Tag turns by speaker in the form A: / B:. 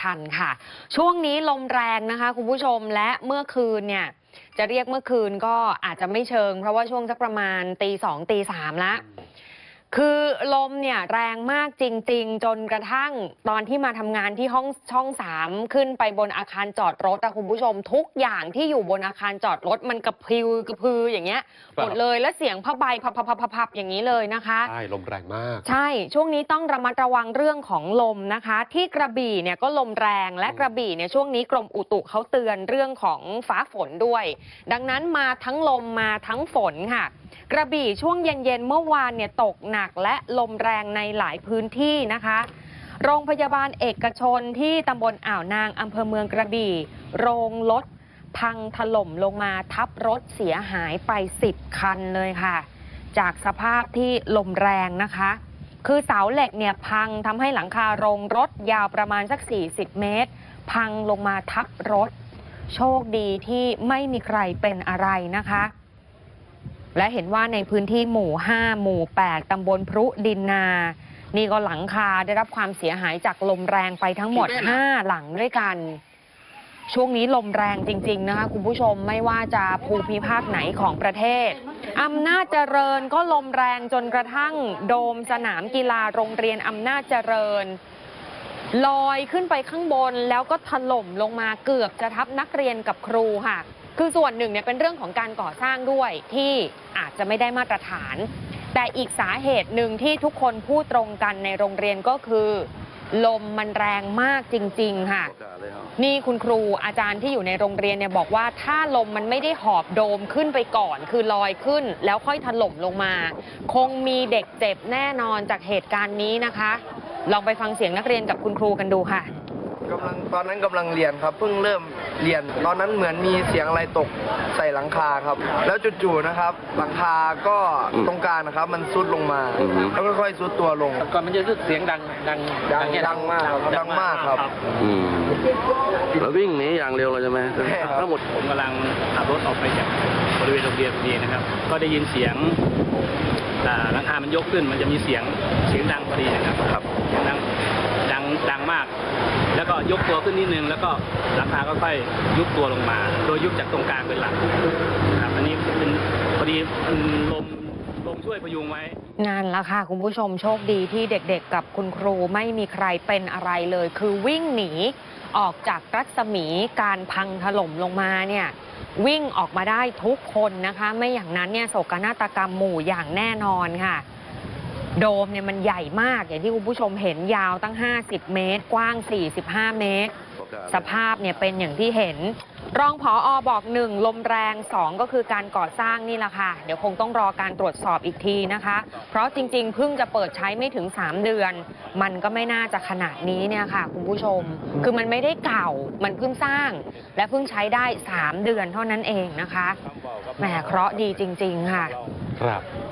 A: ทันค่ะช่วงนี้ลมแรงนะคะคุณผู้ชมและเมื่อคืนเนี่ยจะเรียกเมื่อคืนก็อาจจะไม่เชิงเพราะว่าช่วงสักประมาณตี 2 ตี 3แล้วคือลมเนี่ยแรงมากจริงๆจนกระทั่งตอนที่มาทำงานที่ช่อง3ขึ้นไปบนอาคารจอดรถอะคุณผู้ชมทุกอย่างที่อยู่บนอาคารจอดรถมันกระพืออย่างเงี้ยหมดเลยและเสียงผ้าใบพับอย่างนี้เลยนะคะ
B: ใช่ลมแรงมาก
A: ใช่ช่วงนี้ต้องระมัดระวังเรื่องของลมนะคะที่กระบี่เนี่ยก็ลมแรงและกระบี่เนี่ยช่วงนี้กรมอุตุเขาเตือนเรื่องของฟ้าฝนด้วยดังนั้นมาทั้งลมมาทั้งฝนค่ะกระบี่ช่วงเย็นเมื่อวานเนี่ยตกหนักและลมแรงในหลายพื้นที่นะคะโรงพยาบาลเอกชนที่ตำบลอ่าวนางอำเภอเมืองกระบี่โรงรถพังถล่มลงมาทับรถเสียหายไป10 คันเลยค่ะจากสภาพที่ลมแรงนะคะคือเสาเหล็กเนี่ยพังทำให้หลังคาโรงรถยาวประมาณสัก40 เมตรพังลงมาทับรถโชคดีที่ไม่มีใครเป็นอะไรนะคะและเห็นว่าในพื้นที่หมู่ 5 หมู่ 8 ตำบลพรุดินนานี่ก็หลังคาได้รับความเสียหายจากลมแรงไปทั้งหมด5 หลังด้วยกันช่วงนี้ลมแรงจริงๆนะคะคุณผู้ชมไม่ว่าจะภูมิภาคไหนของประเทศอำนาจเจริญก็ลมแรงจนกระทั่งโดมสนามกีฬาโรงเรียนอำนาจเจริญลอยขึ้นไปข้างบนแล้วก็ถล่มลงมาเกือบจะทับนักเรียนกับครูค่ะคือส่วนหนึ่งเนี่ยเป็นเรื่องของการก่อสร้างด้วยที่อาจจะไม่ได้มาตรฐานแต่อีกสาเหตุหนึ่งที่ทุกคนพูดตรงกันในโรงเรียนก็คือลมมันแรงมากจริงๆค่ะนี่คุณครูอาจารย์ที่อยู่ในโรงเรียนเนี่ยบอกว่าถ้าลมมันไม่ได้หอบโดมขึ้นไปก่อนคือลอยขึ้นแล้วค่อยถล่มลงมาคงมีเด็กเจ็บแน่นอนจากเหตุการณ์นี้นะคะลองไปฟังเสียงนักเรียนกับคุณครูกันดูค่ะ
C: ตอนนั้นกำลังเรียนครับเพิ่งเริ่มเรียนตอนนั้นเหมือนมีเสียงอะไรตกใส่หลังคาครับแล้วจู่ๆนะครับหลังคาก็ตรงกลางนะครับมันซุดลงมาแล้วค่อยๆซุดตัวลง
D: ก่อนมันจะเสียงดัง
C: มากครับดังมากครับ
E: แล้ววิ่งหนีอย่างเร็วเลยใช่ไหม
D: ทั้งหมดผมกำลังขับรถออกไปจากบริเวณโรงเรียนนี้นะครับก็ได้ยินเสียงหลังคามันยกขึ้นมันจะมีเสียงดังพอดีนะครับดังมากแล้วก็ยกตัวขึ้นนิดนึงแล้วก็หลังคาก็ค่อยยุบตัวลงมาโดยยุบจากตรงกลางเป็นหลักครับอันนี้เป็นพอดีลมช่วยพยุงไว้
A: นั่นละค่ะคุณผู้ชมโชคดีที่เด็กๆกับคุณครูไม่มีใครเป็นอะไรเลยคือวิ่งหนีออกจากรัศมีการพังถล่มลงมาเนี่ยวิ่งออกมาได้ทุกคนนะคะไม่อย่างนั้นเนี่ยโศกนาฏกรรมหมู่อย่างแน่นอนค่ะโดมเนี่ยมันใหญ่มากอย่างที่คุณผู้ชมเห็นยาวตั้ง50 เมตรกว้าง45 เมตรสภาพเนี่ยเป็นอย่างที่เห็นรองผอ.บอก1ลมแรง2ก็คือการก่อสร้างนี่แหละค่ะเดี๋ยวคงต้องรอการตรวจสอบอีกทีนะคะเพราะจริงๆเพิ่งจะเปิดใช้ไม่ถึง3 เดือนมันก็ไม่น่าจะขนาดนี้เนี่ยค่ะคุณผู้ชมคือมันไม่ได้เก่ามันเพิ่งสร้างและเพิ่งใช้ได้3 เดือนเท่านั้นเองนะคะแหมเคราะห์ดีจริงๆค่ะ
B: ครับ